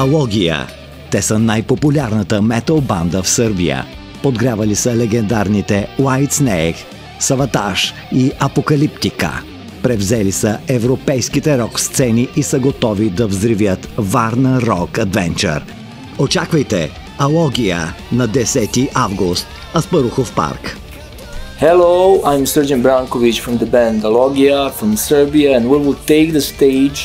Алогия. Те са най-популярната метал банда в Сърбия. Подгрявали са легендарните Whitesnake, Savatage и Апокалиптика. Превзели са европейските рок сцени и са готови да взривят Varna Rock Adventure. Очаквайте Алогия на 10 август, Аспарухов парк. Hello, I'm Srđan Branković from the band Alogija from Serbia, and we will take the stage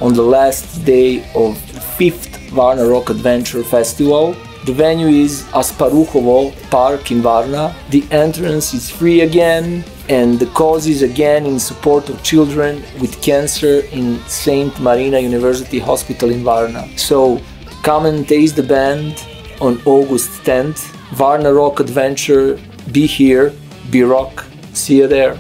on the last day of the 5th Varna Rock Adventure Festival. The venue is Asparuhovo Park in Varna. The entrance is free again, and the cause is again in support of children with cancer in St. Marina University Hospital in Varna. So come and taste the band on August 10th. Varna Rock Adventure, be here, be rock. See you there.